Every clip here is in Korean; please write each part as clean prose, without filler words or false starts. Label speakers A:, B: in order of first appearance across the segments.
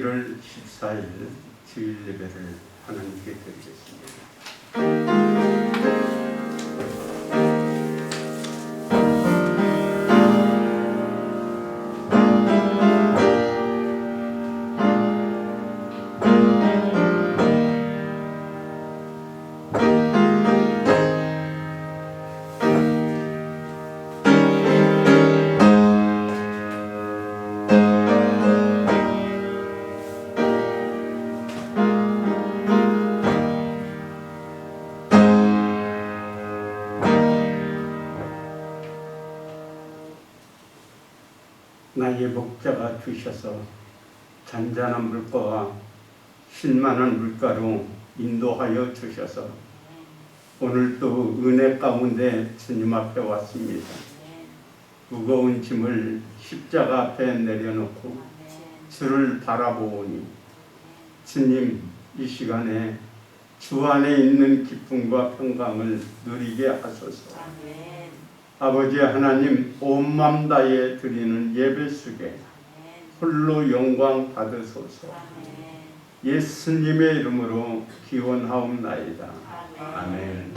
A: 1월 14일 주일 예배를 하나님께 드리겠습니다. 나의 목자가 주셔서 잔잔한 물가와 신만한 물가로 인도하여 주셔서 오늘도 은혜 가운데 주님 앞에 왔습니다. 무거운 짐을 십자가 앞에 내려놓고 주를 바라보오니 주님, 이 시간에 주 안에 있는 기쁨과 평강을 누리게 하소서. 아버지 하나님, 온 맘 다해 드리는 예배 속에 홀로 영광 받으소서. 예수님의 이름으로 기원하옵나이다. 아멘.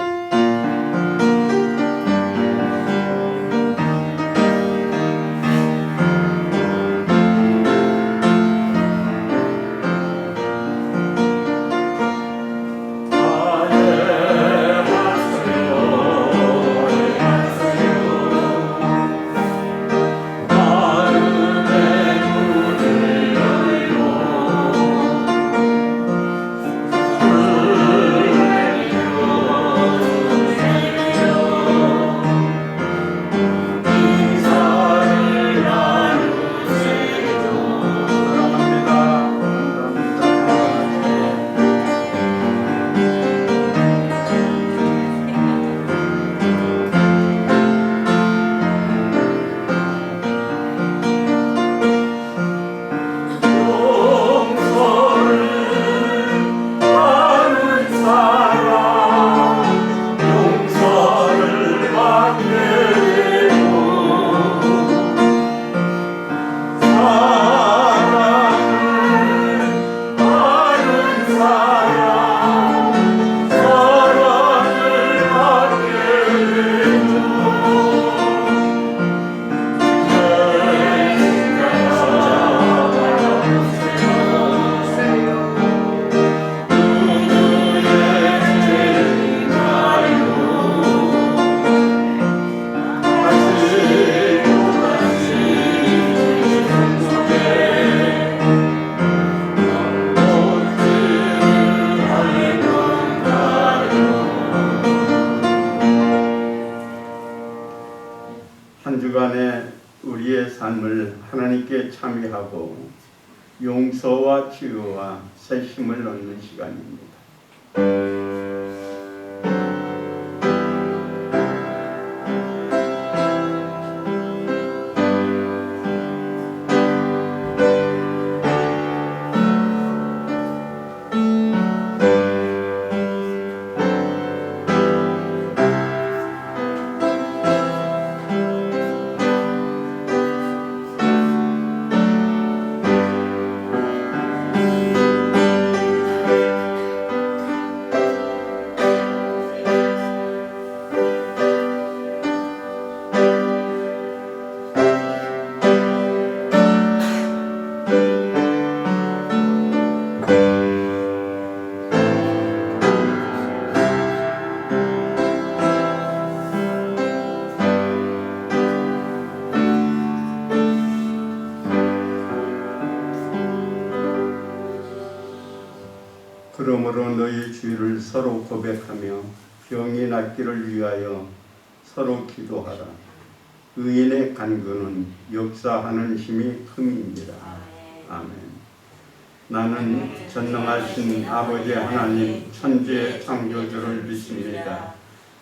A: 한 주간에 우리의 삶을 하나님께 참여하고 용서와 치유와 새 힘을 얻는 시간입니다. 그러므로 너희 주의를 서로 고백하며 병이 낫기를 위하여 서로 기도하라. 의인의 간구는 역사하는 힘이 큼이니라. 아멘. 나는 전능하신 아버지 하나님 천지의 창조주를 믿습니다.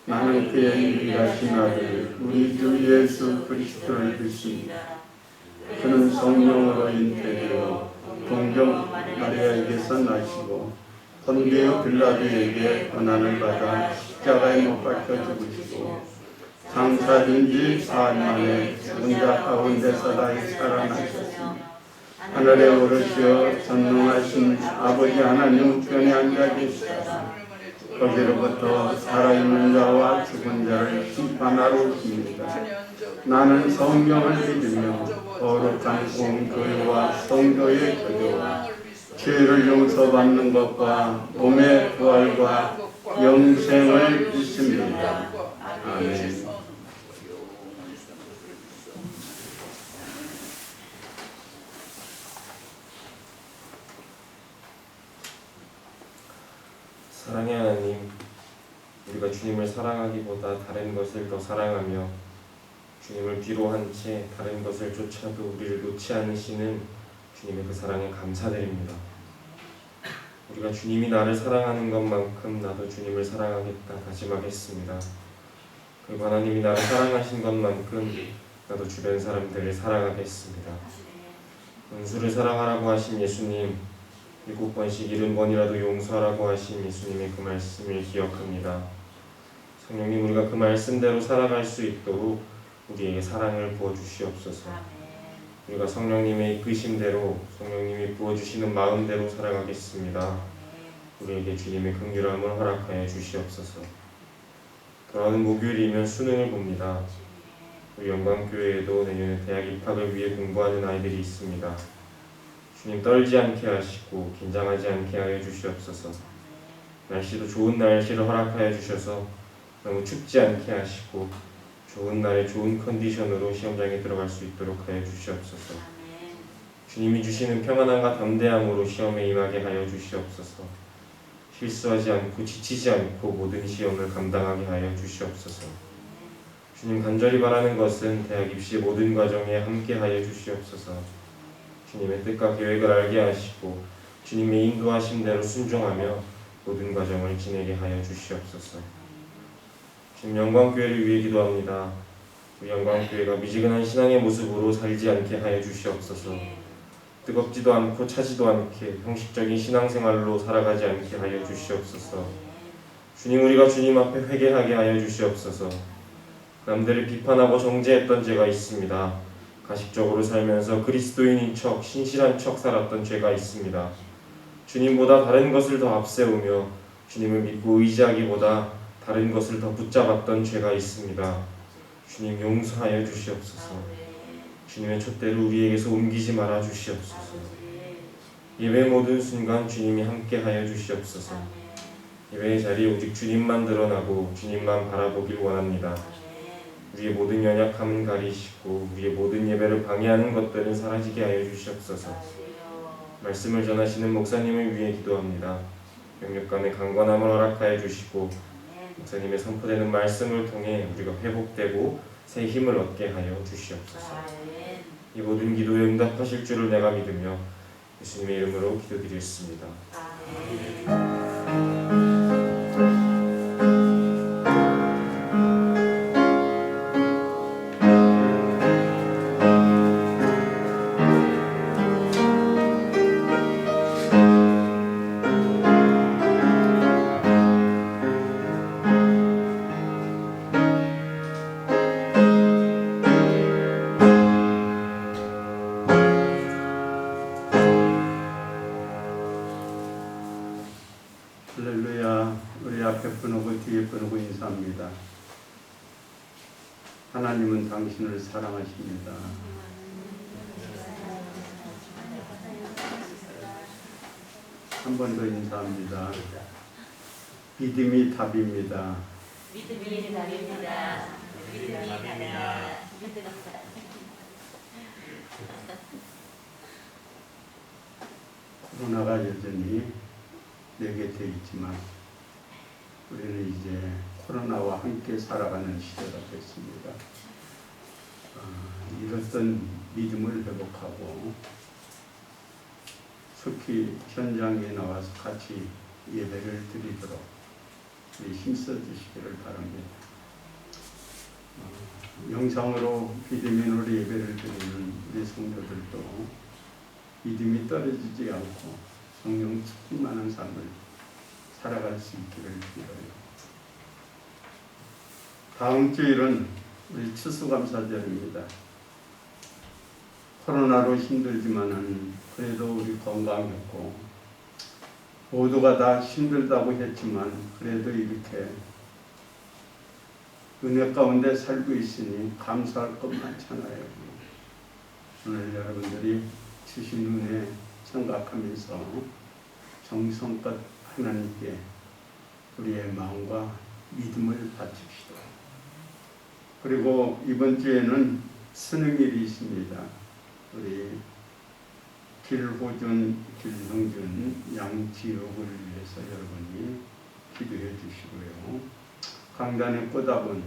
A: 나는 그의 유일하신 아들 우리 주 예수 그리스도를 믿습니다. 그는 성령으로 잉태되어 동정 마리아에게서 나시고 본디오 빌라도에게 고난을 받아 십자가에 못 박혀 죽으시고 장사된 지 4일 만에 죽은 자 가운데서 다시 살아나셨습니다. 하늘에 오르시어 전능하신 아버지 하나님 우편에 앉아 계시다. 거기로부터 살아있는 자와 죽은 자를 심판하러 오십니다. 나는 성령을 믿으며 거룩한 공교회와 성도의 교제와 죄를 용서받는 것과 몸의 부활과 영생을 믿습니다. 아멘.
B: 사랑의 하나님, 우리가 주님을 사랑하기보다 다른 것을 더 사랑하며 주님을 뒤로 한 채 다른 것을 쫓아도 우리를 놓지 않으시는 주님의 그 사랑에 감사드립니다. 우리가 주님이 나를 사랑하는 것만큼 나도 주님을 사랑하겠다 다짐하겠습니다. 그리고 하나님이 나를 사랑하신 것만큼 나도 주변 사람들을 사랑하겠습니다. 원수를 사랑하라고 하신 예수님, 7번씩 70번이라도 용서하라고 하신 예수님의 그 말씀을 기억합니다. 성령님, 우리가 그 말씀대로 살아갈 수 있도록 우리에게 사랑을 부어주시옵소서. 우리가 성령님의 이끄심대로 성령님이 부어주시는 마음대로 살아가겠습니다. 우리에게 주님의 긍휼함을 허락하여 주시옵소서. 돌아오는 목요일이면 수능을 봅니다. 우리 영광교회에도 내년에 대학 입학을 위해 공부하는 아이들이 있습니다. 주님, 떨지 않게 하시고 긴장하지 않게 하여 주시옵소서. 날씨도 좋은 날씨를 허락하여 주셔서 너무 춥지 않게 하시고 좋은 날에 좋은 컨디션으로 시험장에 들어갈 수 있도록 하여 주시옵소서. 주님이 주시는 평안함과 담대함으로 시험에 임하게 하여 주시옵소서. 실수하지 않고 지치지 않고 모든 시험을 감당하게 하여 주시옵소서. 주님, 간절히 바라는 것은 대학 입시 모든 과정에 함께 하여 주시옵소서. 주님의 뜻과 계획을 알게 하시고 주님의 인도하심대로 순종하며 모든 과정을 지내게 하여 주시옵소서. 주님, 영광교회를 위해 기도합니다. 우리 영광교회가 미지근한 신앙의 모습으로 살지 않게 하여 주시옵소서. 뜨겁지도 않고 차지도 않게 형식적인 신앙생활로 살아가지 않게 하여 주시옵소서. 주님, 우리가 주님 앞에 회개하게 하여 주시옵소서. 남들을 비판하고 정죄했던 죄가 있습니다. 가식적으로 살면서 그리스도인인 척, 신실한 척 살았던 죄가 있습니다. 주님보다 다른 것을 더 앞세우며 주님을 믿고 의지하기보다 다른 것을 더 붙잡았던 죄가 있습니다. 주님, 용서하여 주시옵소서. 주님의 촛대를 우리에게서 옮기지 말아 주시옵소서. 예배 모든 순간 주님이 함께 하여 주시옵소서. 예배의 자리에 오직 주님만 드러나고 주님만 바라보길 원합니다. 우리의 모든 연약함은 가리시고 우리의 모든 예배를 방해하는 것들은 사라지게 하여 주시옵소서. 말씀을 전하시는 목사님을 위해 기도합니다. 영육간의 강건함을 허락하여 주시고 목사님의 선포되는 말씀을 통해 우리가 회복되고 새 힘을 얻게 하여 주시옵소서. 이 모든 기도에 응답하실 줄을 내가 믿으며 예수님의 이름으로 기도드렸습니다.
A: 할렐루야. 우리 앞에 분하고 뒤에 분하고 인사합니다. 하나님은 당신을 사랑하십니다. 한 번 더 인사합니다. 믿음이 답입니다.
C: 믿음이 답입니다. 믿음이 답입니다.
A: 코로나가 여전히 내 곁에 있지만 우리는 이제 코로나와 함께 살아가는 시대가 됐습니다. 잃었던 믿음을 회복하고 속히 현장에 나와서 같이 예배를 드리도록 우리 힘써 주시기를 바랍니다. 영상으로 비대면으로 예배를 드리는 우리 성도들도 믿음이 떨어지지 않고 성령 충만한 삶을 살아갈 수 있기를 기도해요. 다음 주일은 우리 추수감사절입니다. 코로나로 힘들지만은 그래도 우리 건강했고 모두가 다 힘들다고 했지만 그래도 이렇게 은혜 가운데 살고 있으니 감사할 것 많잖아요. 오늘 여러분들이 주신 은혜 생각하면서 정성껏 하나님께 우리의 마음과 믿음을 바칩시다. 그리고 이번 주에는 수능일이 있습니다. 우리 길호준, 길성준, 양지옥을 위해서 여러분이 기도해 주시고요. 강단의 꽃다분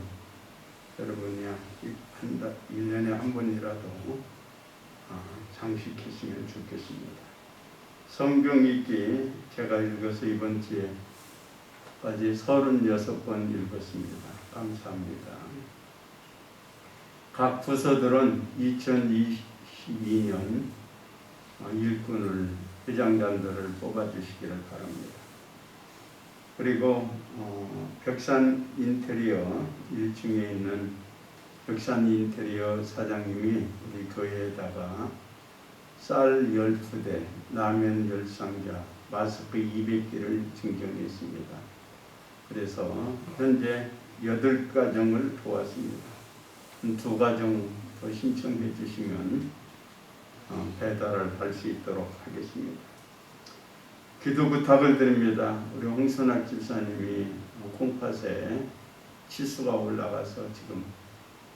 A: 여러분이 1년에 한 번이라도 장식하시면 좋겠습니다. 성경 읽기 제가 읽어서 이번 주에까지 36번 읽었습니다. 감사합니다. 각 부서들은 2022년 일꾼을, 회장단들을 뽑아주시기를 바랍니다. 그리고 벽산 인테리어 1층에 있는 벽산 인테리어 사장님이 우리 교회에다가 쌀 12대, 라면 10상자, 마스크 200개를 증정했습니다. 그래서 현재 8가정을 도왔습니다. 2가정 더 신청해 주시면 배달을 할 수 있도록 하겠습니다. 기도 부탁을 드립니다. 우리 홍선학 집사님이 콩팥에 치수가 올라가서 지금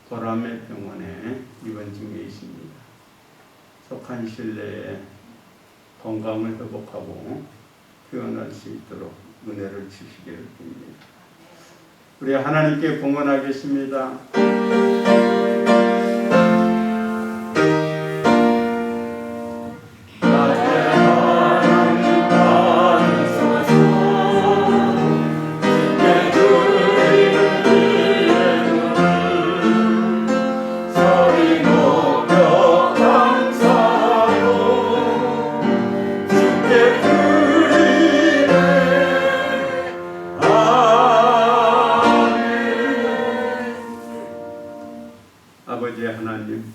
A: 보람의 병원에 입원 중에 있습니다. 속한 시일 내에 건강을 회복하고 퇴원할 수 있도록 은혜를 주시기를 빕니다. 우리 하나님께 봉헌하겠습니다. 아버지 하나님,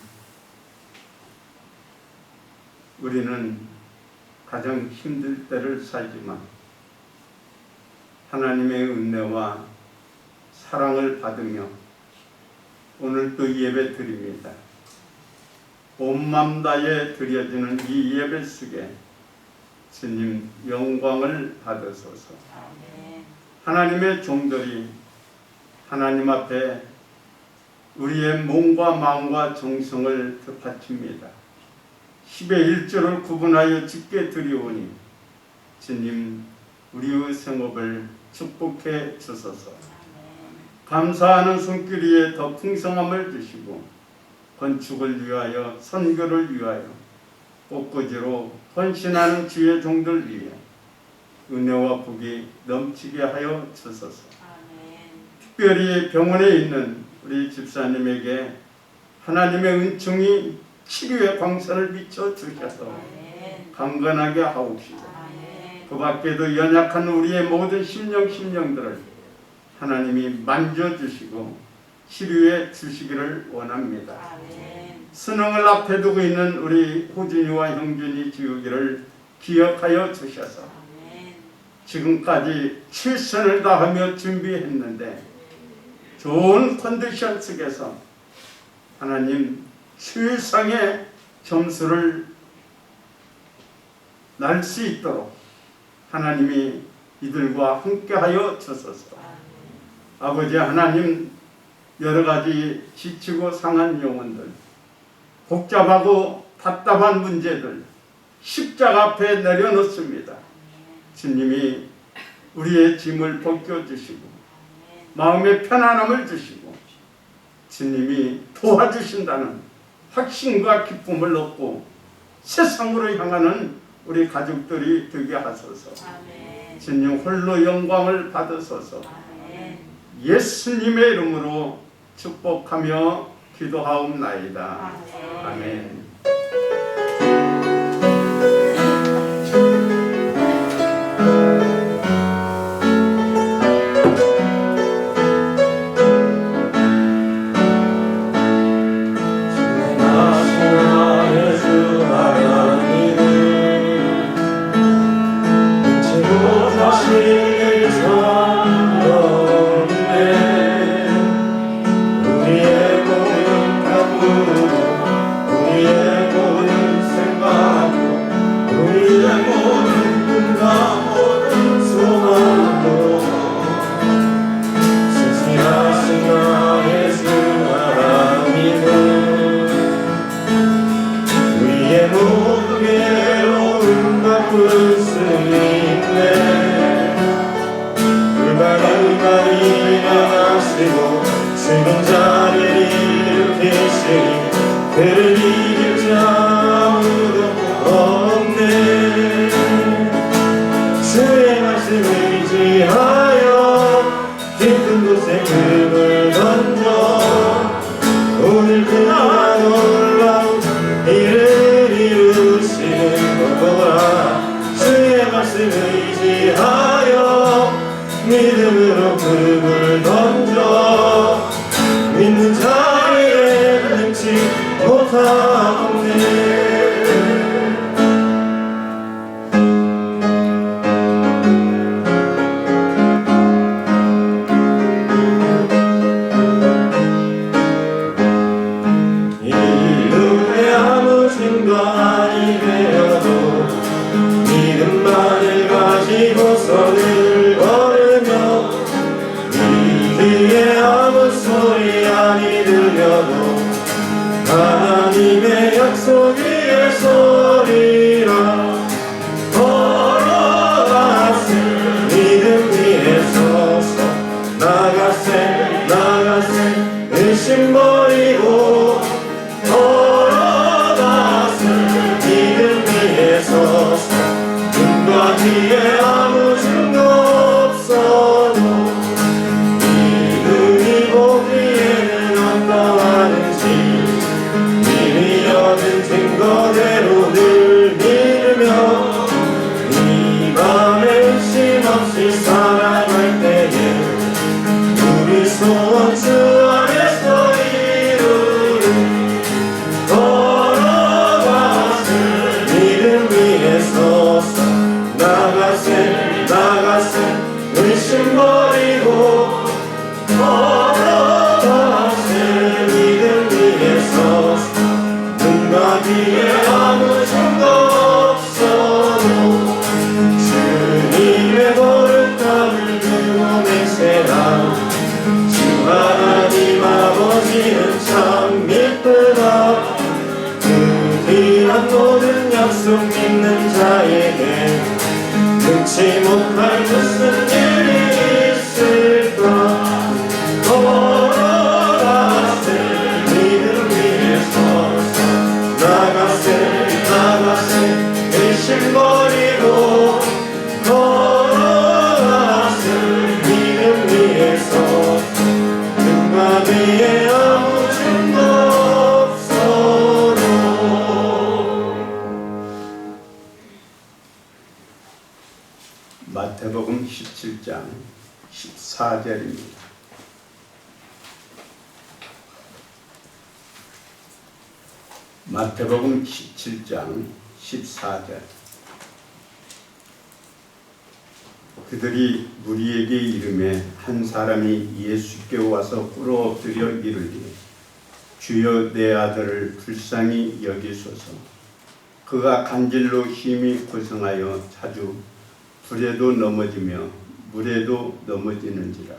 A: 우리는 가장 힘들 때를 살지만 하나님의 은혜와 사랑을 받으며 오늘 또 예배 드립니다. 온 맘 다해 드려지는 이 예배 속에 주님 영광을 받으소서. 하나님의 종들이 하나님 앞에 우리의 몸과 마음과 정성을 바칩니다. 10의 1조를 구분하여 주께 드리오니 주님 우리의 생업을 축복해 주소서. 감사하는 손길 위에 더 풍성함을 주시고 건축을 위하여 선교를 위하여 꽃꽂이로 헌신하는 주의 종들 위해 은혜와 복이 넘치게 하여 주소서. 특별히 병원에 있는 우리 집사님에게 하나님의 은총이 치료의 광선을 비춰 주셔서 강건하게 하옵시고 그 밖에도 연약한 우리의 모든 심령들을 하나님이 만져주시고 치료해 주시기를 원합니다. 수능을 앞에 두고 있는 우리 호준이와 형준이 지우기를 기억하여 주셔서 지금까지 최선을 다하며 준비했는데 좋은 컨디션 속에서 하나님 최상의 점수를 날 수 있도록 하나님이 이들과 함께하여 주소서. 아버지 하나님, 여러 가지 지치고 상한 영혼들, 복잡하고 답답한 문제들 십자가 앞에 내려놓습니다. 주님이 우리의 짐을 벗겨주시고 마음의 편안함을 주시고 주님이 도와주신다는 확신과 기쁨을 얻고 세상으로 향하는 우리 가족들이 되게 하소서. 주님 홀로 영광을 받으소서. 예수님의 이름으로 축복하며 기도하옵나이다. 아멘.
B: 나의 볼 수 있네. 불바다가 일어나시고 죽은 자를 일으키시니 그를 이길 자 아무도 없네. 주의 말씀을 의지하여 깊은 곳에 금을 던져 오늘 그가 놀라운 일을 이루시는 거라. 주의 말씀을 의지하여 믿음으로 금을 던져 믿는 자에게 능치 못하네. 믿음만을 가지고서는 걸으며 이 귀에 아무 소리 아니 들려도 하나님의 약속 위에 서리라. 걸어가세 믿음 위에 서서 나가세 나가세 의심 버리고 걸어가세 믿음 위에 서서 눈과 귀에 아무 증거 없어도 믿음이 보기에는 어떠하는지 미리 얻은 증거대로 늘 믿으며 이 밤에 의심 없이 살아갈 때에 우리 소원 주 안에서 이루는 걸어가세 믿음 위에 서서 나가세 나가세 의심 버리고 걸어가세 믿음 위에 서서 눈과 귀에 아무 증거 없어도 주님의 거룩함을 두고 맹세하오. 주 하나님 아버지는 참 미쁘다. 그 귀한 모든 약속 믿는 자에게 능치 못할 무슨 일이 있을까. 걸어가세 믿음 위에 서서 나가세 나가세 의심 버리고 걸어가세 믿음 위에 서서 눈과 귀에 아무 증거 없어도.
A: 마태복음 17장 14절입니다. 마태복음 17장 14절. 그들이 무리에게 이르매 한 사람이 예수께 와서 꿇어 엎드려 이르되 주여 내 아들을 불쌍히 여기소서. 그가 간질로 심히 고생하여 자주 불에도 넘어지며 물에도 넘어지는지라.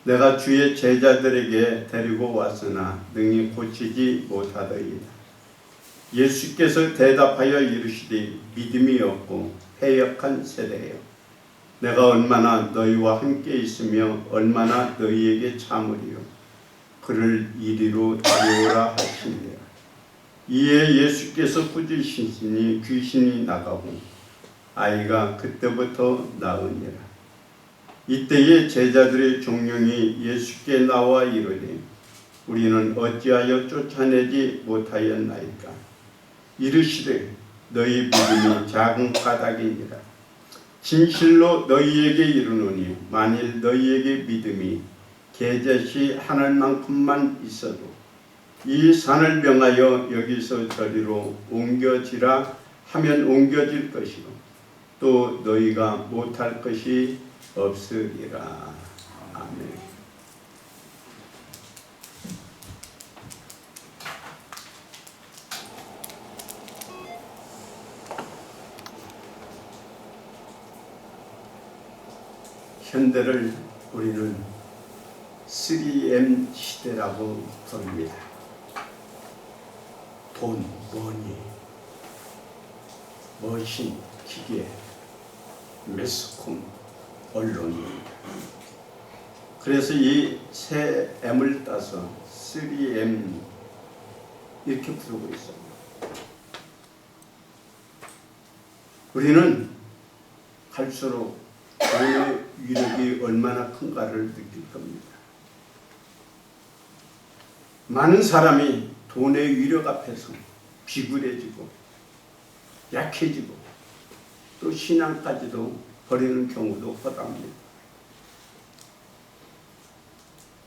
A: 내가 주의 제자들에게 데리고 왔으나 능히 고치지 못하더이다. 예수께서 대답하여 이르시되 믿음이 없고 패역한 세대여, 내가 얼마나 너희와 함께 있으며 얼마나 너희에게 참으리요. 그를 이리로 데려오라 하시니라. 이에 예수께서 꾸짖으시니 귀신이 나가고 아이가 그때부터 나으니라. 이때에 제자들의 종령이 예수께 나와 이르되 우리는 어찌하여 쫓아내지 못하였나이까. 이르시되 너희 믿음이 작은 까닭이니라. 진실로 너희에게 이르노니 만일 너희에게 믿음이 게젯이 하늘만큼만 있어도 이 산을 명하여 여기서 저리로 옮겨지라 하면 옮겨질 것이요 또 너희가 못할 것이 없으리라. 아멘. 현대를 우리는 3M 시대라고 부릅니다. 돈, 머니, 머신, 기계, 매스컴, 언론입니다. 그래서 이 세 M을 따서 3M 이렇게 부르고 있어요. 우리는 갈수록 돈의 위력이 얼마나 큰가를 느낄 겁니다. 많은 사람이 돈의 위력 앞에서 비굴해지고 약해지고 또 신앙까지도 버리는 경우도 허다합니다.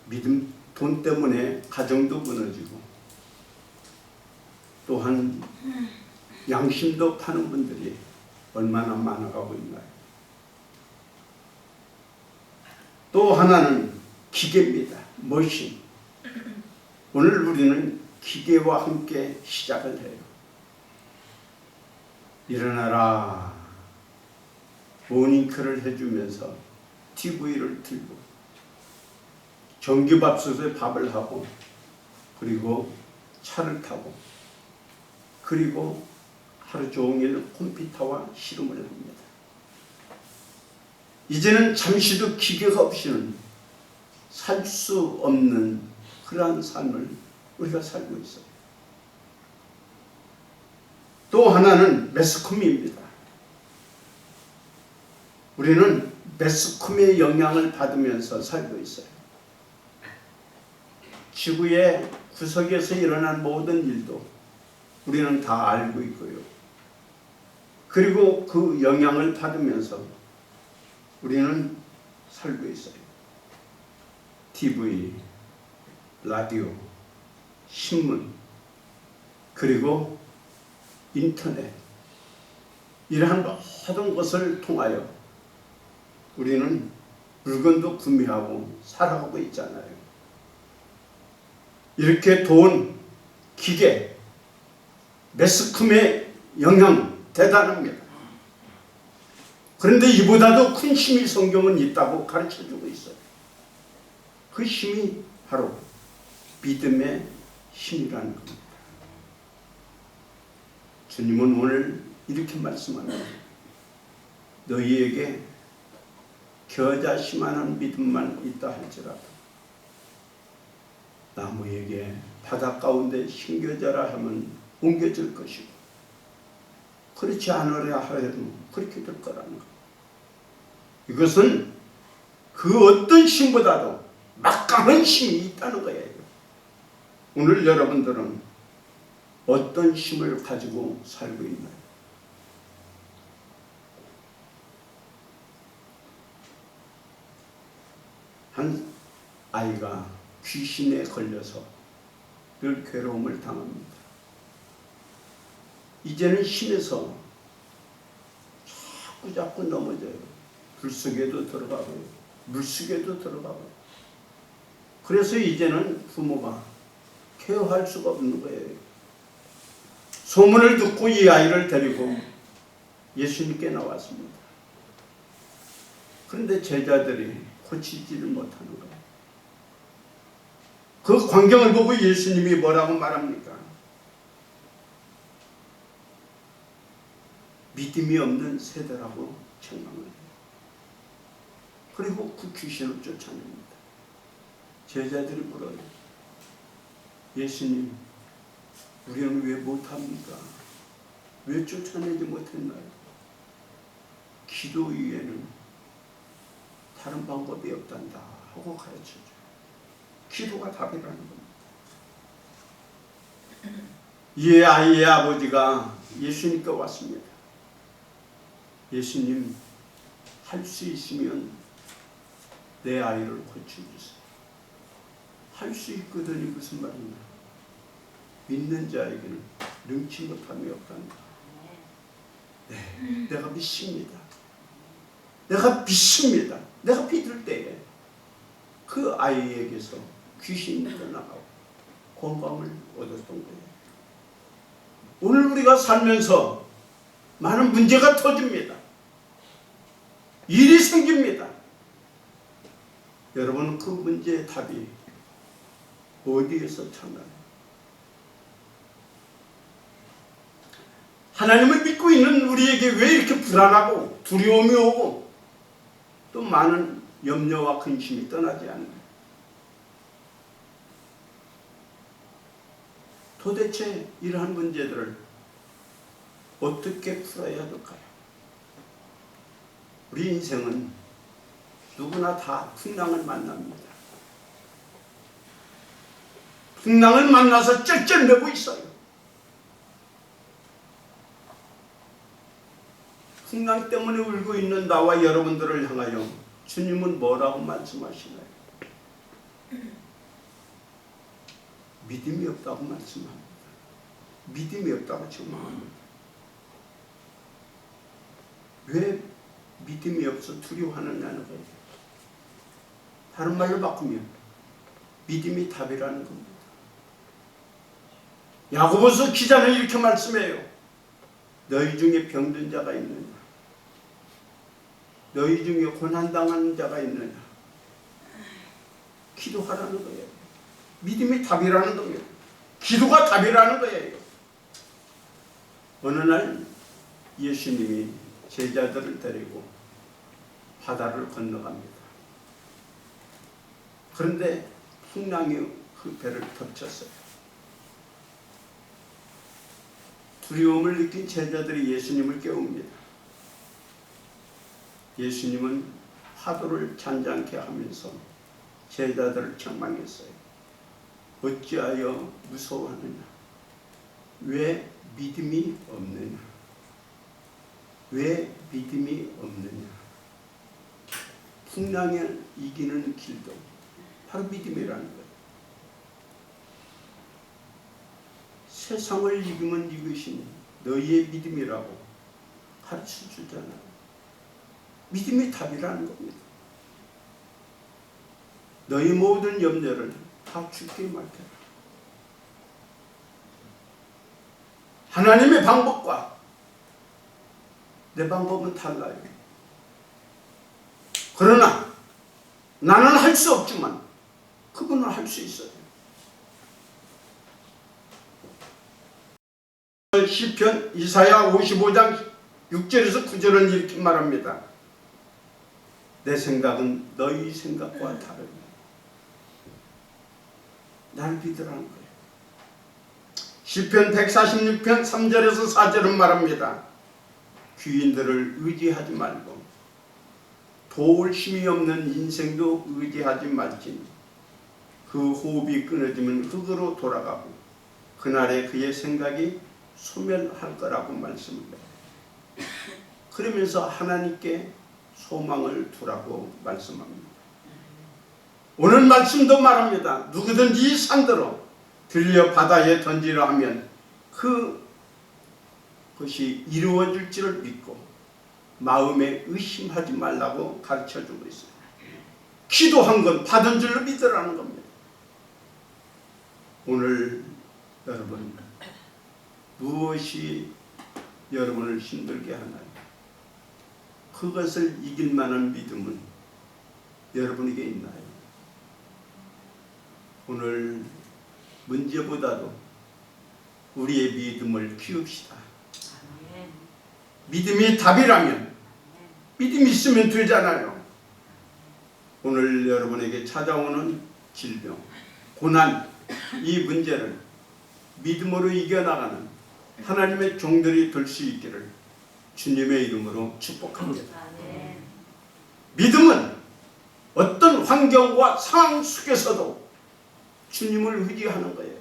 A: 믿음, 돈 때문에 가정도 무너지고 또한 양심도 파는 분들이 얼마나 많아가고 있나요? 또 하나는 기계입니다. 머신. 오늘 우리는 기계와 함께 시작을 해요. 일어나라. 모닝크를 해주면서 TV를 틀고 전기밥솥에 밥을 하고 그리고 차를 타고 그리고 하루 종일 컴퓨터와 씨름을 합니다. 이제는 잠시도 기계가 없이는 살 수 없는 그러한 삶을 우리가 살고 있어요. 또 하나는 매스컴입니다. 우리는 매스컴의 영향을 받으면서 살고 있어요. 지구의 구석에서 일어난 모든 일도 우리는 다 알고 있고요. 그리고 그 영향을 받으면서 우리는 살고 있어요. TV, 라디오, 신문, 그리고 인터넷 이러한 모든 것을 통하여 우리는 물건도 구매하고 살아가고 있잖아요. 이렇게 돈, 기계, 매스컴의 영향 대단합니다. 그런데 이보다도 큰 힘이 성경은 있다고 가르쳐주고 있어요. 그 힘이 바로 믿음의 힘이라는 겁니다. 주님은 오늘 이렇게 말씀합니다. 너희에게 겨자씨만한 믿음만 있다 할지라도 나무에게 바다 가운데 심겨져라 하면 옮겨질 것이고 그렇지 않으려 하여도 그렇게 될 거라는 것. 이것은 그 어떤 힘보다도 막강한 힘이 있다는 거예요. 오늘 여러분들은 어떤 힘을 가지고 살고 있나요? 한 아이가 귀신에 걸려서 늘 괴로움을 당합니다. 이제는 심해서 자꾸 넘어져요. 불속에도 들어가고요. 물속에도 들어가고요. 그래서 이제는 부모가 케어할 수가 없는 거예요. 소문을 듣고 이 아이를 데리고 예수님께 나왔습니다. 그런데 제자들이 고치지를 못하는 거예요. 그 광경을 보고 예수님이 뭐라고 말합니까? 믿음이 없는 세대라고 책망을 해요. 그리고 그 귀신을 쫓아냅니다. 제자들이 물어요. 예수님, 우리는 왜 못합니까? 왜 쫓아내지 못했나요? 기도 위에는 다른 방법이 없단다 하고 가르쳐줘요. 기도가 답이라는 겁니다. 이 아이의 아버지가 예수님께 왔습니다. 예수님, 할 수 있으면 내 아이를 고쳐주세요. 할 수 있거든이 무슨 말이냐? 믿는 자에게는 능치 못함이 없단다. 네, 내가 믿습니다. 내가 믿습니다. 내가 믿을 때에 그 아이에게서 귀신이 떠나가고 건강을 얻었던 거예요. 오늘 우리가 살면서 많은 문제가 터집니다. 일이 생깁니다. 여러분, 그 문제의 답이 어디에서 찾나요? 하나님을 믿고 있는 우리에게 왜 이렇게 불안하고 두려움이 오고 또 많은 염려와 근심이 떠나지 않나요? 도대체 이러한 문제들을 어떻게 풀어야 될까요? 우리 인생은 누구나 다 풍랑을 만납니다. 풍랑을 만나서 쩔쩔매고 있어요. 풍랑 때문에 울고 있는 나와 여러분들을 향하여 주님은 뭐라고 말씀하시나요? 믿음이 없다고 말씀합니다. 믿음이 없다고 책망합니다. 왜 믿음이 없어 두려워하느냐는 거예요. 다른 말로 바꾸면 믿음이 답이라는 겁니다. 야고보서 기자는 이렇게 말씀해요. 너희 중에 병든 자가 있느냐? 너희 중에 고난당하는 자가 있느냐? 기도하라는 거예요. 믿음이 답이라는 겁니다. 기도가 답이라는 거예요. 어느 날 예수님이 제자들을 데리고 바다를 건너갑니다. 그런데 풍랑이 그 배를 덮쳤어요. 두려움을 느낀 제자들이 예수님을 깨웁니다. 예수님은 파도를 잔잔케 하면서 제자들을 책망했어요. 어찌하여 무서워하느냐? 왜 믿음이 없느냐? 왜 믿음이 없느냐? 풍랑을 이기는 길도 바로 믿음이라는 거예요. 세상을 이기면 이것이 너희의 믿음이라고 가르쳐 주잖아요. 믿음이 답이라는 겁니다. 너희 모든 염려를 다 주께 맡겨라. 하나님의 방법과 내 방법은 달라요. 그러나 나는 할 수 없지만 그분은 할 수 있어요. 시편 이사야 55장 6절에서 9절은 이렇게 말합니다. 내 생각은 너희 생각과 다르다. 날 믿으라는 거예요. 시편 146편 3절에서 4절은 말합니다. 귀인들을 의지하지 말고 도울 힘이 없는 인생도 의지하지 말지니 그 호흡이 끊어지면 흙으로 돌아가고 그날에 그의 생각이 소멸할 거라고 말씀합니다. 그러면서 하나님께 소망을 두라고 말씀합니다. 오늘 말씀도 말합니다. 누구든지 이 산더러 들려 바다에 던지라 하면 그것이 이루어질 줄을 믿고 마음에 의심하지 말라고 가르쳐주고 있어요. 기도한 건 받은 줄로 믿으라는 겁니다. 오늘 여러분 무엇이 여러분을 힘들게 하나요? 그것을 이길 만한 믿음은 여러분에게 있나요? 오늘 문제보다도 우리의 믿음을 키웁시다. 믿음이 답이라면 믿음이 있으면 되잖아요. 오늘 여러분에게 찾아오는 질병, 고난, 이 문제를 믿음으로 이겨나가는 하나님의 종들이 될 수 있기를 주님의 이름으로 축복합니다. 믿음은 어떤 환경과 상황 속에서도 주님을 의지하는 거예요.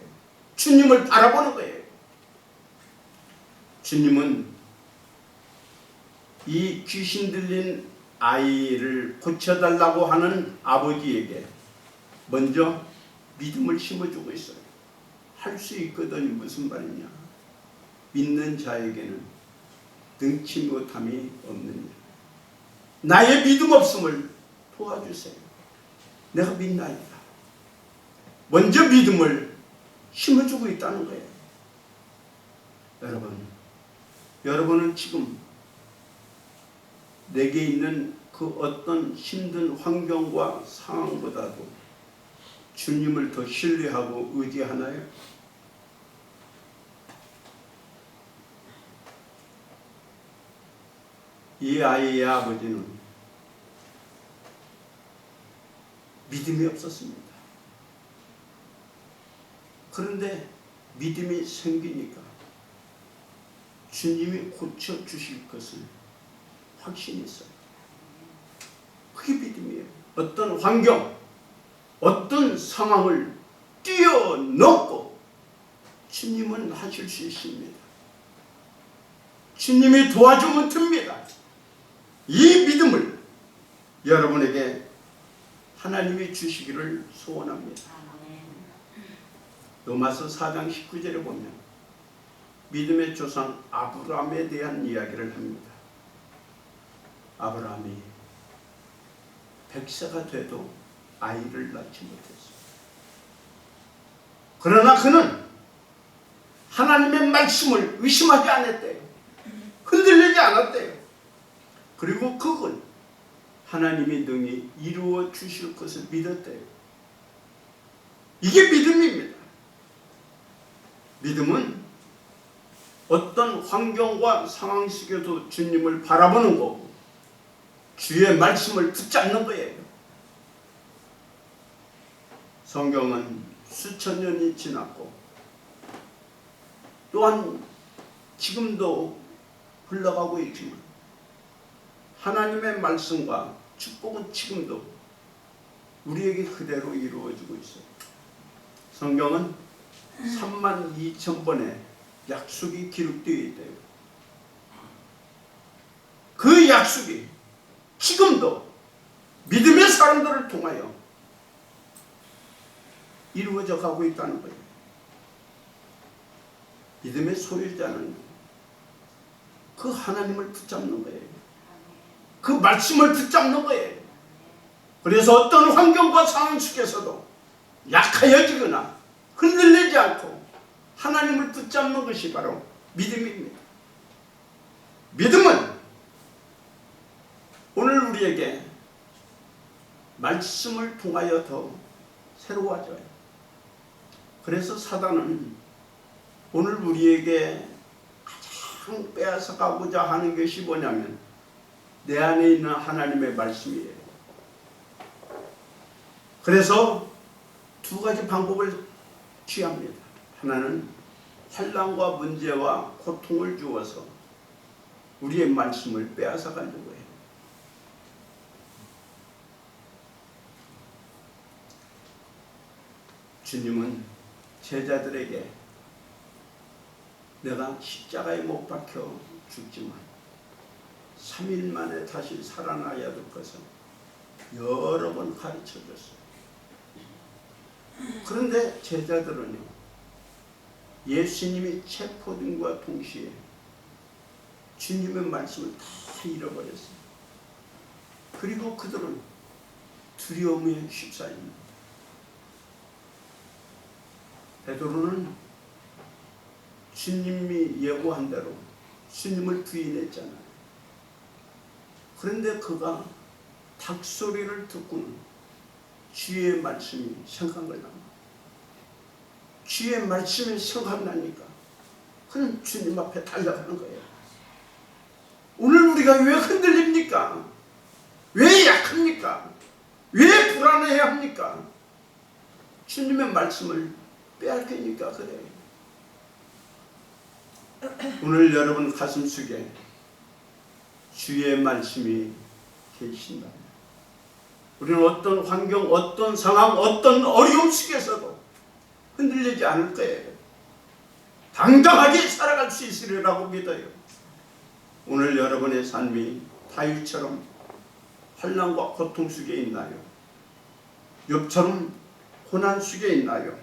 A: 주님을 바라보는 거예요. 주님은 이 귀신 들린 아이를 고쳐달라고 하는 아버지에게 먼저 믿음을 심어주고 있어요. 할 수 있거든. 무슨 말이냐? 믿는 자에게는 능치 못함이 없느니라. 나의 믿음 없음을 도와주세요. 내가 믿나이다. 먼저 믿음을 심어주고 있다는 거예요. 여러분은 지금 내게 있는 그 어떤 힘든 환경과 상황보다도 주님을 더 신뢰하고 의지하나요? 이 아이의 아버지는 믿음이 없었습니다. 그런데 믿음이 생기니까 주님이 고쳐주실 것을 확신했어요. 그게 믿음이에요. 어떤 환경, 어떤 상황을 뛰어넘고 주님은 하실 수 있습니다. 주님이 도와주면 됩니다. 이 믿음을 여러분에게 하나님이 주시기를 소원합니다. 로마서 4장 19절에 보면 믿음의 조상 아브라함에 대한 이야기를 합니다. 아브라함이 100세가 돼도 아이를 낳지 못했어요. 그러나 그는 하나님의 말씀을 의심하지 않았대요. 흔들리지 않았대요. 그리고 그건 하나님이 능히 이루어 주실 것을 믿었대요. 이게 믿음입니다. 믿음은 어떤 환경과 상황 속에도 주님을 바라보는 거고 주의 말씀을 붙잡는 거예요. 성경은 수천 년이 지났고 또한 지금도 흘러가고 있지만 하나님의 말씀과 축복은 지금도 우리에게 그대로 이루어지고 있어요. 성경은 32,000번의 약속이 기록되어 있대요. 그 약속이 지금도 믿음의 사람들을 통하여 이루어져 가고 있다는 거예요. 믿음의 소유자는 그 하나님을 붙잡는 거예요. 그 말씀을 붙잡는 거예요. 그래서 어떤 환경과 상황 속에서도 약하여지거나 흔들리지 않고 하나님을 붙잡는 것이 바로 믿음입니다. 믿음은 오늘 우리에게 말씀을 통하여 더 새로워져요. 그래서 사단은 오늘 우리에게 가장 빼앗아가고자 하는 것이 뭐냐면 내 안에 있는 하나님의 말씀이에요. 그래서 두 가지 방법을 취합니다. 하나는 환난과 문제와 고통을 주어서 우리의 말씀을 빼앗아가려고 해요. 주님은 제자들에게 내가 십자가에 못 박혀 죽지만 3일 만에 다시 살아나야 될 것을 여러 번 가르쳐 줬어요. 그런데 제자들은요, 예수님이 체포됨과 동시에 주님의 말씀을 다 잃어버렸어요. 그리고 그들은 두려움에 휩싸입니다. 베드로는 주님이 예고한 대로 주님을 부인했잖아요. 그런데 그가 닭소리를 듣고는 주의 말씀이 생각을 납니다. 주의 말씀이 생각나니까 그는 주님 앞에 달려가는 거예요. 오늘 우리가 왜 흔들립니까? 왜 약합니까? 왜 불안해야 합니까? 주님의 말씀을 빼앗기니까 그래요. 오늘 여러분 가슴 속에 주의 말씀이 계신다. 우리는 어떤 환경, 어떤 상황, 어떤 어려움 속에서도 흔들리지 않을 거예요. 당당하게 살아갈 수 있으리라고 믿어요. 오늘 여러분의 삶이 다윗처럼 환난과 고통 속에 있나요? 욥처럼 고난 속에 있나요?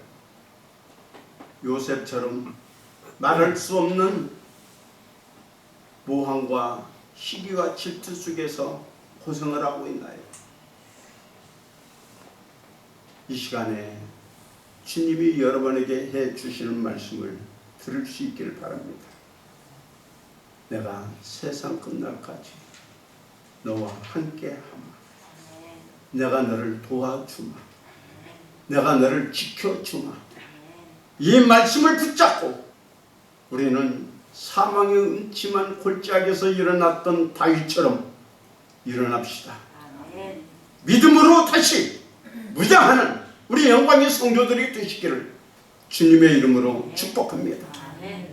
A: 요셉처럼 말할 수 없는 모함과 시기와 질투 속에서 고생을 하고 있나요? 이 시간에 주님이 여러분에게 해주시는 말씀을 들을 수 있기를 바랍니다. 내가 세상 끝날까지 너와 함께하마. 내가 너를 도와주마. 내가 너를 지켜주마. 이 말씀을 붙잡고 우리는 사망의 음침한 골짜기에서 일어났던 다윗처럼 일어납시다.
C: 아멘.
A: 믿음으로 다시 무장하는 우리 영광의 성도들이 되시기를 주님의 이름으로 축복합니다.
C: 아멘.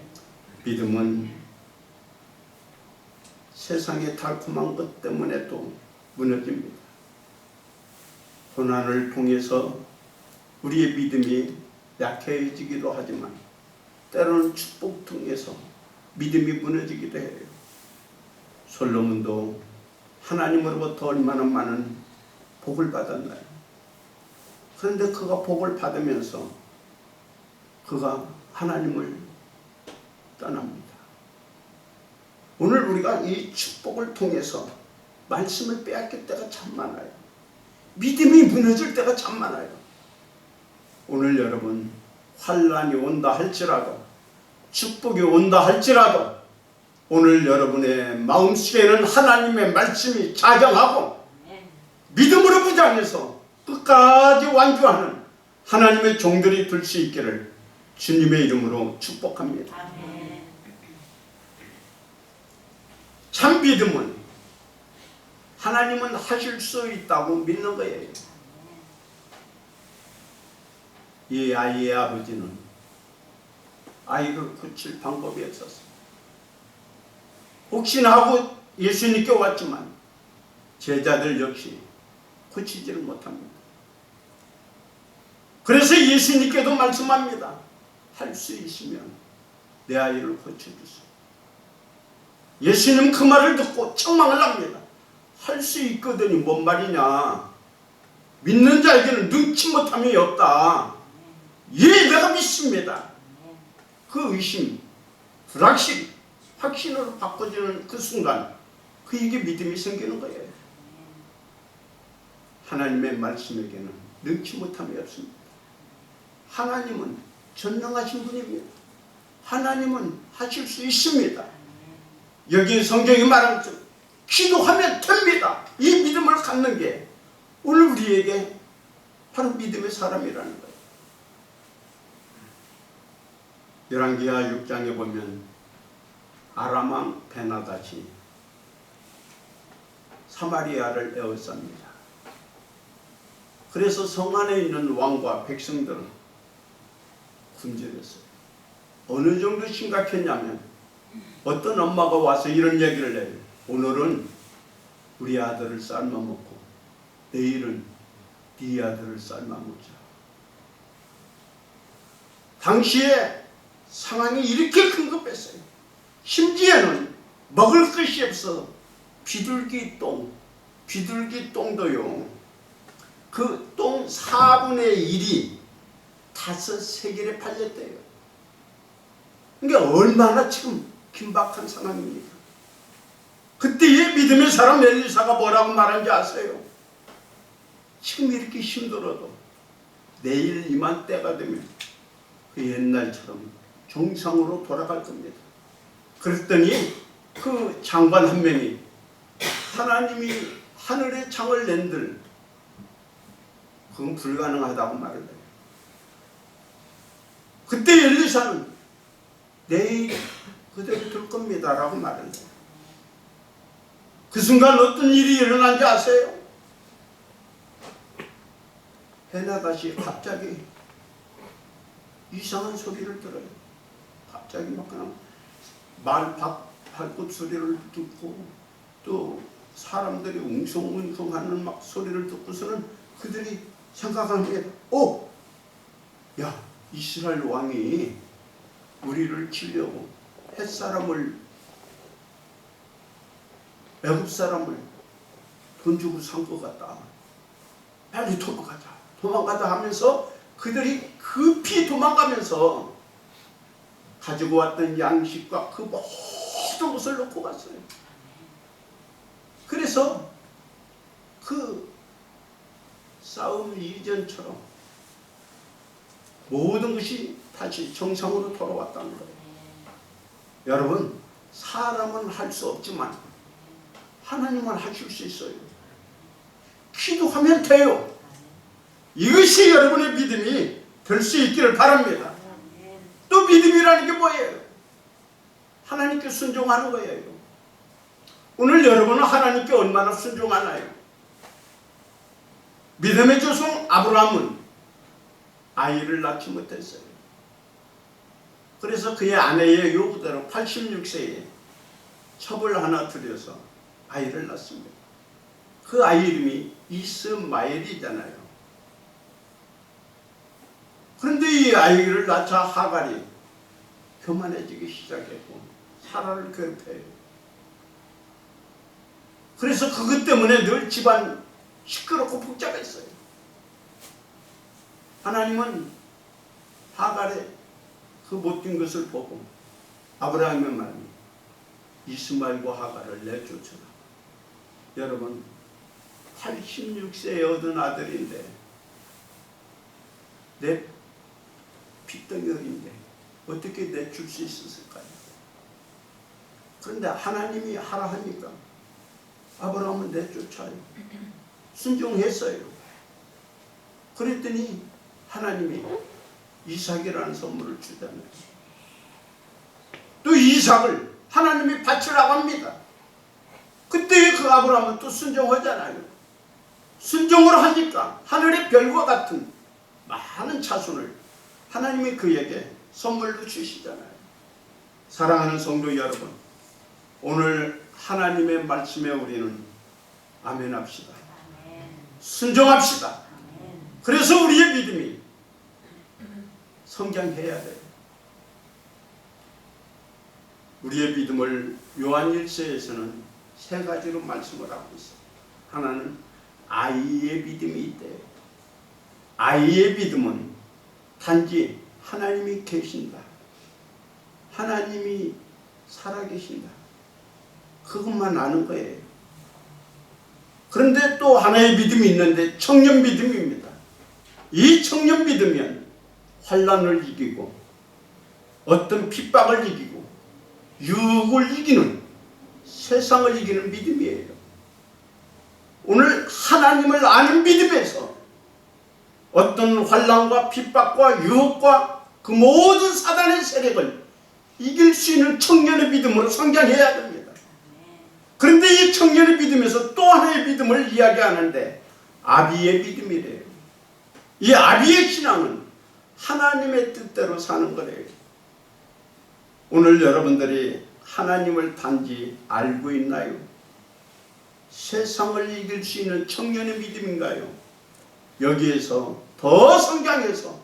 A: 믿음은 세상의 달콤한 것 때문에도 무너집니다. 고난을 통해서 우리의 믿음이 약해지기도 하지만 때로는 축복 통해서 믿음이 무너지기도 해요. 솔로몬도 하나님으로부터 얼마나 많은 복을 받았나요? 그런데 그가 복을 받으면서 그가 하나님을 떠납니다. 오늘 우리가 이 축복을 통해서 말씀을 빼앗길 때가 참 많아요. 믿음이 무너질 때가 참 많아요. 오늘 여러분 환난이 온다 할지라도 축복이 온다 할지라도 오늘 여러분의 마음속에는 하나님의 말씀이 자정하고 믿음으로 무장해서 끝까지 완주하는 하나님의 종들이 될 수 있기를 주님의 이름으로 축복합니다.
C: 아멘.
A: 참 믿음은 하나님은 하실 수 있다고 믿는 거예요. 이 아이의 아버지는 아이를 고칠 방법이 없었어요. 혹시나 하고 예수님께 왔지만 제자들 역시 고치지를 못합니다. 그래서 예수님께도 말씀합니다. 할 수 있으면 내 아이를 고쳐주세요. 예수님 그 말을 듣고 책망을 합니다. 할 수 있거든이 뭔 말이냐. 믿는 자에게는 능치 못함이 없다. 예, 내가 믿습니다. 그 의심, 불확실, 확신으로 바꿔지는 그 순간 그에게 믿음이 생기는 거예요. 하나님의 말씀에게는 능치 못함이 없습니다. 하나님은 전능하신 분입니다. 하나님은 하실 수 있습니다. 여기 성경이 말한 것처럼 기도하면 됩니다. 이 믿음을 갖는 게 오늘 우리에게 바로 믿음의 사람이라는 거예요. 열왕기하 6장에 보면 아람 왕 베나닷이 사마리아를 에워쌉니다. 그래서 성 안에 있는 왕과 백성들은 굶주렸어요. 어느 정도 심각했냐면 어떤 엄마가 와서 이런 얘기를 해요. 오늘은 우리 아들을 삶아 먹고 내일은 네 아들을 삶아 먹자. 당시에 상황이 이렇게 긴급했어요. 심지어는 먹을 것이 없어 비둘기 똥도요. 그 똥 4분의 1이 5세겔에 팔렸대요. 그러니까 얼마나 지금 긴박한 상황입니까? 그때의 믿음의 사람 엘리사가 뭐라고 말한지 아세요? 지금 이렇게 힘들어도 내일 이맘때가 되면 그 옛날처럼 정상으로 돌아갈 겁니다. 그랬더니 그 장관 한 명이 하나님이 하늘의 창을 낸들 그건 불가능하다고 말을 해요. 그때 엘리사는 내일 그대로 될 겁니다 라고 말을 해요. 그 순간 어떤 일이 일어난지 아세요? 베나닷이 갑자기 이상한 소리를 들어요. 갑자기 막 그냥 발굽 소리를 듣고 또 사람들이 웅성웅성하는 막 소리를 듣고서는 그들이 생각합니다. 야, 이스라엘 왕이 우리를 치려고 햇사람을 애굽 사람을 돈 주고 산 것 같다. 빨리 도망가자 하면서 그들이 급히 도망가면서 가지고 왔던 양식과 그 모든 것을 놓고 갔어요. 그래서 그 싸움 이전처럼 모든 것이 다시 정상으로 돌아왔다는 거예요. 여러분, 사람은 할 수 없지만 하나님은 하실 수 있어요. 기도하면 돼요. 이것이 여러분의 믿음이 될 수 있기를 바랍니다. 또 믿음이라는 게 뭐예요? 하나님께 순종하는 거예요. 오늘 여러분은 하나님께 얼마나 순종하나요? 믿음의 조상 아브라함은 아이를 낳지 못했어요. 그래서 그의 아내의 요구대로 86세에 첩을 하나 들여서 아이를 낳습니다. 그 아이 이름이 이스마엘이잖아요. 그런데 이 아이를 낳자 하갈이 교만해지기 시작했고 사라를 괴롭혀요. 그래서 그것 때문에 늘 집안 시끄럽고 복잡했어요. 하나님은 하갈의 그 못된 것을 보고 아브라함의 말이 이스마엘과 하갈을 내쫓으라. 여러분 86세에 얻은 아들인데 내 핏덩이 어린데 어떻게 내줄 수 있었을까요? 그런데 하나님이 하라 하니까 아브라함은 내쫓아요. 순종했어요. 그랬더니 하나님이 이삭이라는 선물을 주잖아요. 또 이삭을 하나님이 바치라고 합니다. 그때 그 아브라함은 또 순종하잖아요. 순종을 하니까 하늘의 별과 같은 많은 자손을 하나님이 그에게 선물로 주시잖아요. 사랑하는 성도 여러분, 오늘 하나님의 말씀에 우리는 아멘 합시다. 순종합시다. 그래서 우리의 믿음이 성장해야 돼요. 우리의 믿음을 요한 1서에서는 세 가지로 말씀을 하고 있어요. 하나는 아이의 믿음이 있대요. 아이의 믿음은 단지 하나님이 계신다, 하나님이 살아계신다, 그것만 아는 거예요. 그런데 또 하나의 믿음이 있는데 청년 믿음입니다. 이 청년 믿음은 환난을 이기고 어떤 핍박을 이기고 유혹을 이기는, 세상을 이기는 믿음이에요. 오늘 하나님을 아는 믿음에서 어떤 환난과 핍박과 유혹과 그 모든 사단의 세력을 이길 수 있는 청년의 믿음으로 성장해야 됩니다. 그런데 이 청년의 믿음에서 또 하나의 믿음을 이야기하는데 아비의 믿음이래요. 이 아비의 신앙은 하나님의 뜻대로 사는 거래요. 오늘 여러분들이 하나님을 단지 알고 있나요? 세상을 이길 수 있는 청년의 믿음인가요? 여기에서 더 성장해서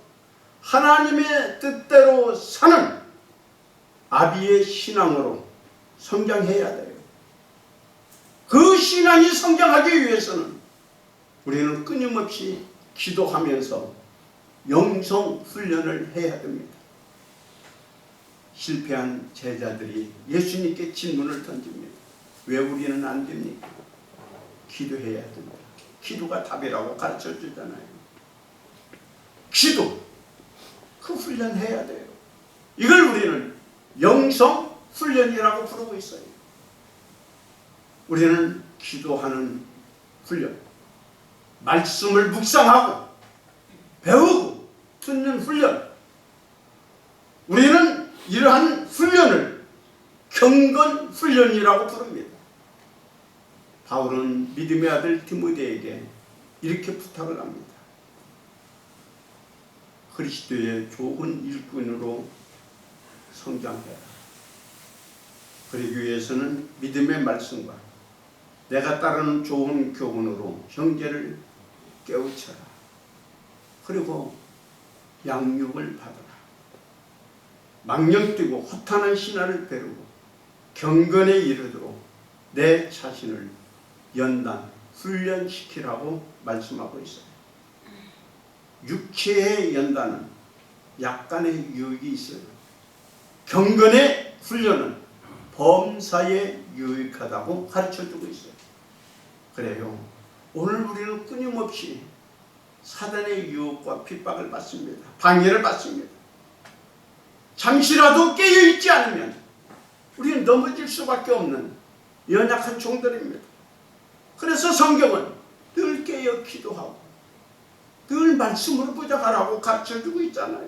A: 하나님의 뜻대로 사는 아비의 신앙으로 성장해야 돼요. 그 신앙이 성장하기 위해서는 우리는 끊임없이 기도하면서 영성 훈련을 해야 됩니다. 실패한 제자들이 예수님께 질문을 던집니다. 왜 우리는 안 됩니까? 기도해야 됩니다. 기도가 답이라고 가르쳐 주잖아요. 기도, 그 훈련해야 돼요. 이걸 우리는 영성 훈련이라고 부르고 있어요. 우리는 기도하는 훈련, 말씀을 묵상하고 배우고 듣는 훈련, 우리는 이러한 훈련을 경건 훈련이라고 부릅니다. 바울은 믿음의 아들 디모데에게 이렇게 부탁을 합니다. 그리스도의 좋은 일꾼으로 성장해라. 그러기 위해서는 믿음의 말씀과 내가 따르는 좋은 교훈으로 형제를 깨우쳐라. 그리고 양육을 받아라. 망령뛰고 허탄한 신화를 배우고 경건에 이르도록 내 자신을 연단, 훈련시키라고 말씀하고 있어요. 육체의 연단은 약간의 유익이 있어요. 경건의 훈련은 범사에 유익하다고 가르쳐주고 있어요. 그래요. 오늘 우리는 끊임없이 사단의 유혹과 핍박을 받습니다. 방해를 받습니다. 잠시라도 깨어있지 않으면 우리는 넘어질 수밖에 없는 연약한 종들입니다. 그래서 성경은 늘 깨어 기도하고 늘 말씀으로 부족하라고 가르쳐주고 있잖아요.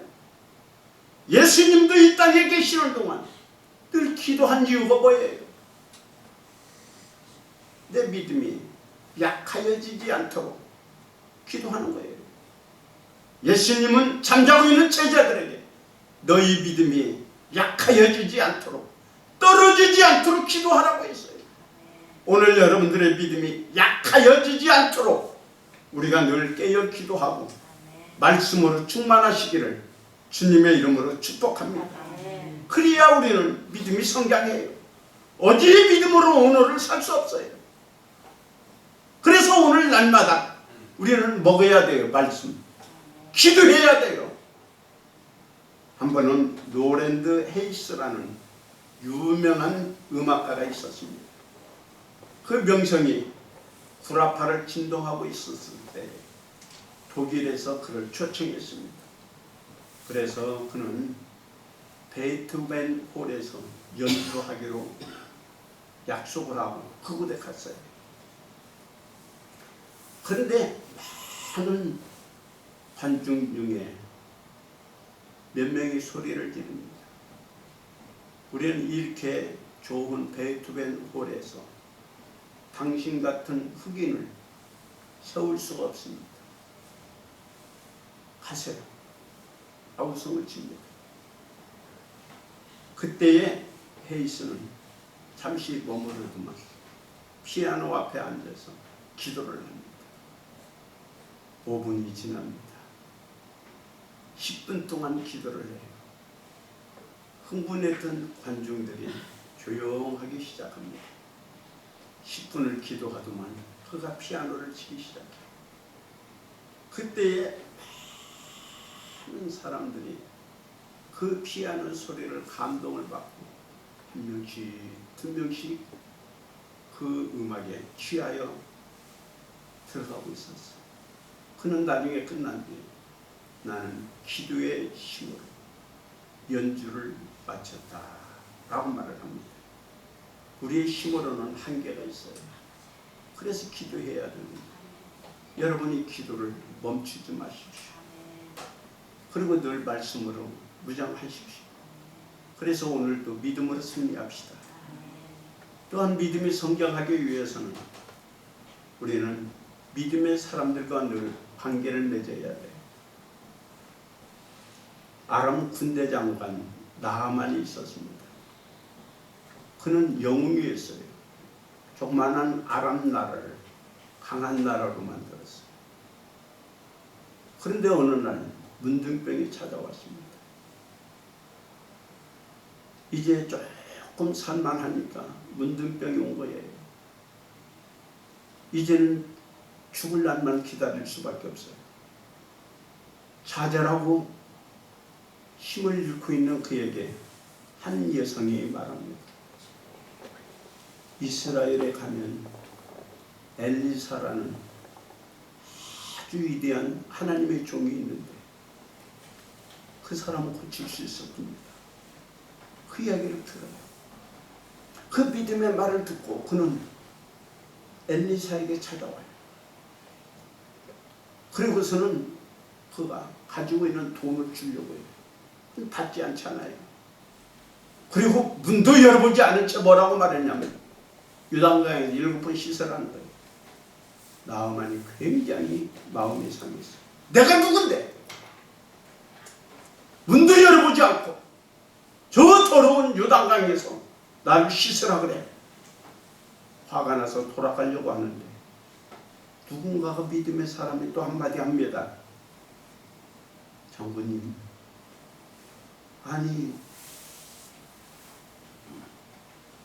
A: 예수님도 이 땅에 계시는 동안 늘 기도한 이유가 뭐예요? 내 믿음이 약하여지지 않도록 기도하는 거예요. 예수님은 잠자고 있는 제자들에게 너희 믿음이 약하여지지 않도록, 떨어지지 않도록 기도하라고 했어요. 오늘 여러분들의 믿음이 약하여지지 않도록 우리가 늘 깨어 기도하고 말씀으로 충만하시기를 주님의 이름으로 축복합니다. 그래야 우리는 믿음이 성장해요. 어디에 믿음으로 오늘을 살 수 없어요. 그래서 오늘 날마다 우리는 먹어야 돼요. 말씀. 기도해야 돼요. 한 번은 노랜드 헤이스라는 유명한 음악가가 있었습니다. 그 명성이 구라파를 진동하고 있었을 때 독일에서 그를 초청했습니다. 그래서 그는 베이토벤 홀에서 연주하기로 약속을 하고 그곳에 갔어요. 그런데 많은 관중 중에 몇 명이 소리를 지릅니다. 우리는 이렇게 좋은 베이토벤 홀에서 당신 같은 흑인을 세울 수가 없습니다. 가세요. 아우성을 칩니다. 그때에 헤이스는 잠시 머무르더만 피아노 앞에 앉아서 기도를 합니다. 5분이 지납니다. 10분 동안 기도를 해요. 흥분했던 관중들이 조용하기 시작합니다. 10분을 기도하더만 그가 피아노를 치기 시작해요. 그때에 많은 사람들이 그 피아노 소리를 감동을 받고 한 명씩 두 명씩 그 음악에 취하여 들어가고 있었어요. 그는 나중에 끝난 뒤에 나는 기도의 힘으로 연주를 마쳤다 라고 말을 합니다. 우리의 힘으로는 한계가 있어요. 그래서 기도해야 됩니다. 여러분이 기도를 멈추지 마십시오. 그리고 늘 말씀으로 무장하십시오. 그래서 오늘도 믿음으로 승리합시다. 또한 믿음이 성장하기 위해서는 우리는 믿음의 사람들과 늘 관계를 맺어야 돼요. 아람 군대 장관 나하만이 있었습니다. 그는 영웅이었어요. 조그만한 아람 나라를 강한 나라로 만들었어요. 그런데 어느 날 문둥병이 찾아왔습니다. 이제 조금 살만하니까 문둥병이 온 거예요. 이제는 죽을 날만 기다릴 수밖에 없어요. 좌절하고 힘을 잃고 있는 그에게 한 여성이 말합니다. 이스라엘에 가면 엘리사라는 아주 위대한 하나님의 종이 있는데 그 사람은 고칠 수 있을 겁니다. 그 이야기를 들어요. 그 믿음의 말을 듣고 그는 엘리사에게 찾아와요. 그리고서는 그가 가지고 있는 돈을 주려고 해요. 받지 않잖아요. 그리고 문도 열어보지 않은 채 뭐라고 말했냐면 유단강에서 7번 시설하는 거예요. 나하만이 굉장히 마음이 상했어요. 내가 누군데? 문도 열어보지 않고 저 더러운 요단강에서 나를 씻으라 그래. 화가 나서 돌아가려고 하는데 누군가가 믿음의 사람이 또 한마디 합니다. 장군님, 아니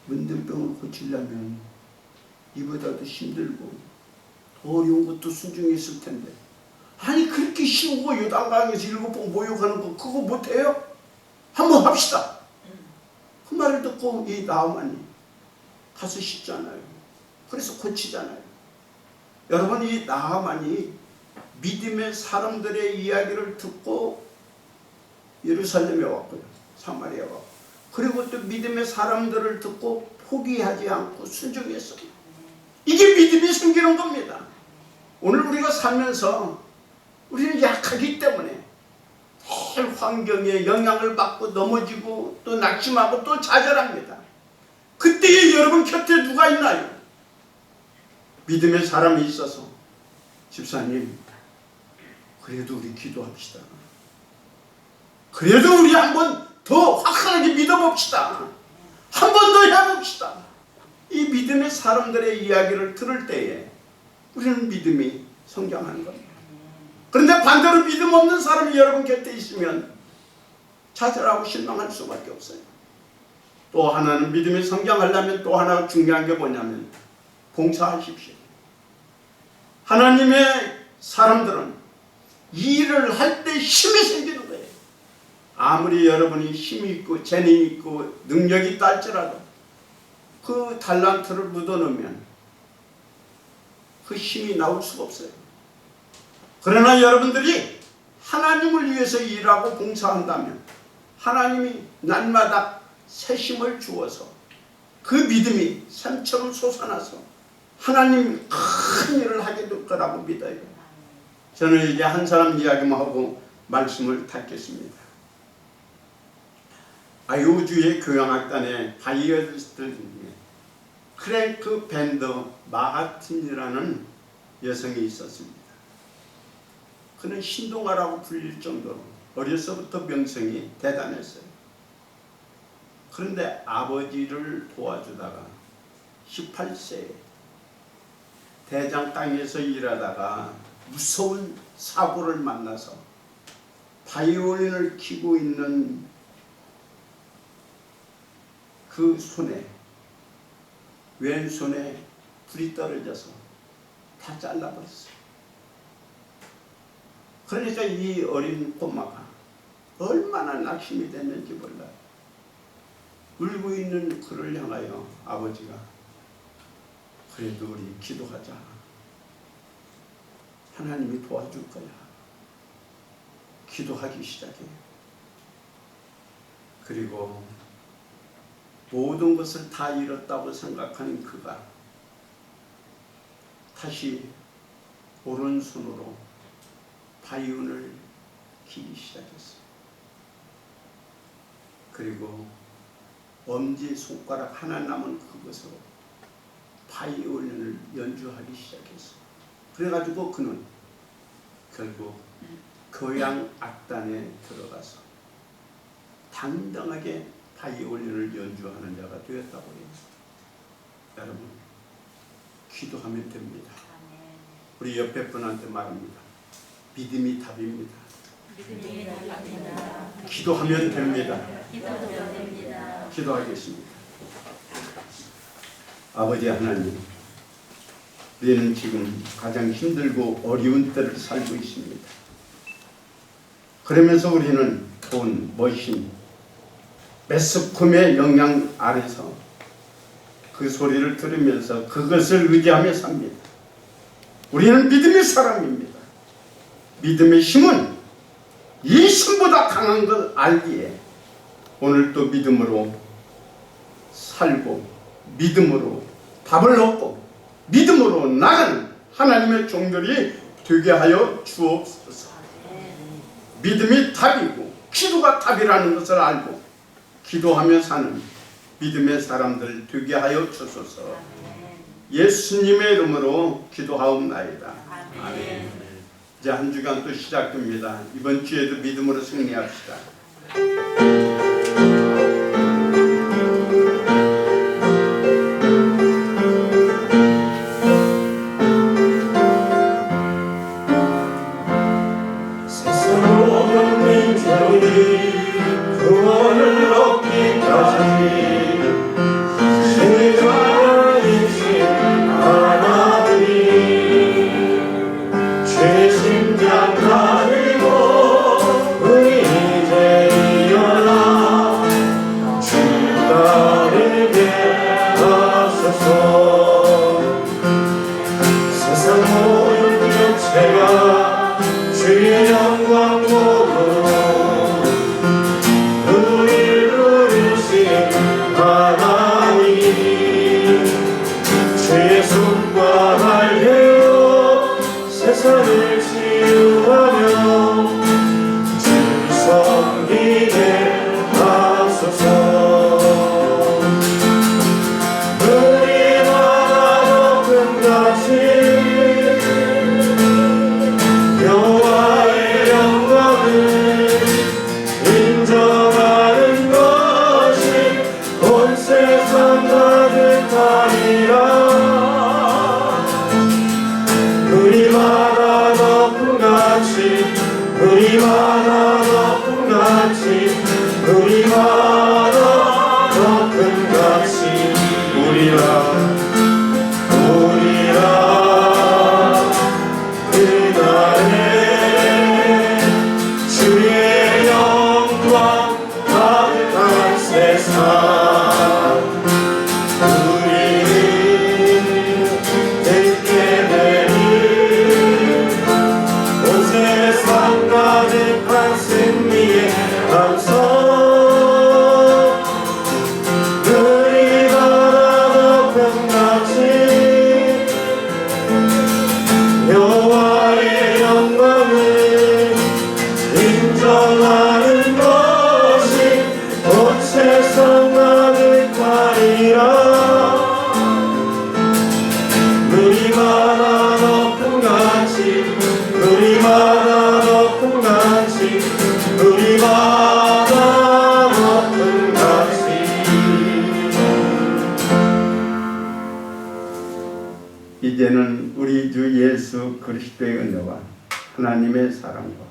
A: 문둥병을 고치려면 이보다도 힘들고 더 어려운 것도 순중에 있을 텐데 아니 그렇게 쉬우고 요단강에서 7번 모욕하는 거 그거 못해요? 한번 합시다. 그 말을 듣고 이 나하만이 가서 씻잖아요. 그래서 고치잖아요. 여러분, 이 나하만이 믿음의 사람들의 이야기를 듣고 예루살렘에 왔고요. 사마리아에 왔고. 그리고 또 믿음의 사람들을 듣고 포기하지 않고 순종했어요. 이게 믿음이 생기는 겁니다. 오늘 우리가 살면서 우리는 약하기 때문에 늘 환경에 영향을 받고 넘어지고 또 낙심하고 또 좌절합니다. 그때에 여러분 곁에 누가 있나요? 믿음의 사람이 있어서 집사님 그래도 우리 기도합시다. 그래도 우리 한번 더 확실하게 믿어봅시다. 한 번 더 해봅시다. 이 믿음의 사람들의 이야기를 들을 때에 우리는 믿음이 성장하는 겁니다. 그런데 반대로 믿음 없는 사람이 여러분 곁에 있으면 좌절하고 실망할 수밖에 없어요. 또 하나는 믿음이 성장하려면 또 하나 중요한 게 뭐냐면 봉사하십시오. 하나님의 사람들은 일을 할 때 힘이 생기는 거예요. 아무리 여러분이 힘이 있고 재능이 있고 능력이 있다 할지라도 그 달란트를 묻어놓으면 그 힘이 나올 수가 없어요. 그러나 여러분들이 하나님을 위해서 일하고 봉사한다면 하나님이 날마다 새 힘을 주어서 그 믿음이 샘처럼 솟아나서 하나님이 큰 일을 하게 될 거라고 믿어요. 저는 이제 한 사람 이야기만 하고 말씀을 닫겠습니다. 아이오주의 교향악단의 바이올리스트 중에 크랭크 밴더 마하틴이라는 여성이 있었습니다. 그는 신동아라고 불릴 정도로 어려서부터 명성이 대단했어요. 그런데 아버지를 도와주다가 18세에 대장 땅에서 일하다가 무서운 사고를 만나서 바이올린을 켜고 있는 그 손에 왼손에 불이 떨어져서 다 잘라버렸어요. 그러니까 이 어린 꼬마가 얼마나 낙심이 됐는지 몰라요. 울고 있는 그를 향하여 아버지가 그래도 우리 기도하자. 하나님이 도와줄 거야. 기도하기 시작해요. 그리고 모든 것을 다 잃었다고 생각하는 그가 다시 오른손으로 바이올린을 키기 시작했어요. 그리고 엄지손가락 하나 남은 그것으로 바이올린을 연주하기 시작했어요. 그래가지고 그는 결국 교향 악단에 들어가서 당당하게 바이올린을 연주하는 자가 되었다고 해요. 여러분, 기도하면 됩니다. 우리 옆에 분한테 말합니다. 믿음이 답입니다. 기도하면 됩니다. 기도하겠습니다. 아버지 하나님, 우리는 지금 가장 힘들고 어려운 때를 살고 있습니다. 그러면서 우리는 돈, 머신, 매스컴의 영향 아래서 그 소리를 들으면서 그것을 의지하며 삽니다. 우리는 믿음의 사람입니다. 믿음의 힘은 이 힘보다 강한 걸 알기에 오늘 또 믿음으로 살고 믿음으로 답을 얻고 믿음으로 나가는 하나님의 종들이 되게 하여 주옵소서. 믿음이 답이고 기도가 답이라는 것을 알고 기도하며 사는 믿음의 사람들 되게 하여 주소서. 예수님의 이름으로 기도하옵나이다. 아멘. 이제 한 주간 또 시작됩니다. 이번 주에도 믿음으로 승리합시다.
B: 구원을 얻기까지 신자이신 하나님 최심장 가리고 우리 이제 일어나 같이 우리마다 더 큰 가치 우리마다 더 큰 가치 우리라 그날에 주의 영광 가득한 세상 우리를 듣게 되는 온 세상 가득한 승리의 감성 우리마다 더 큰 가치 여호와의 영광을 인정하는 것이 온 세상 가득하리라 우리마다 더 큰 가치 우리마다 더 큰 가치 우리마다 더 큰 가치
A: 이제는 우리 주 예수 그리스도의 은혜와 하나님의 사랑과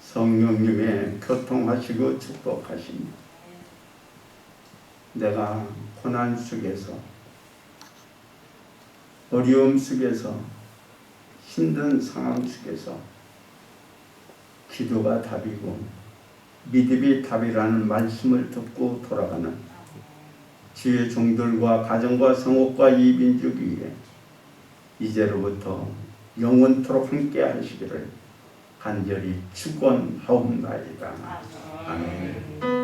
A: 성령님의 교통하시고 축복하시며 내가 고난 속에서 어려움 속에서 힘든 상황 속에서 기도가 답이고 믿음이 답이라는 말씀을 듣고 돌아가는 주의 종들과 가정과 성읍과 이 민족 위에 이제로부터 영원토록 함께 하시기를 간절히 축원하옵나이다. 아멘.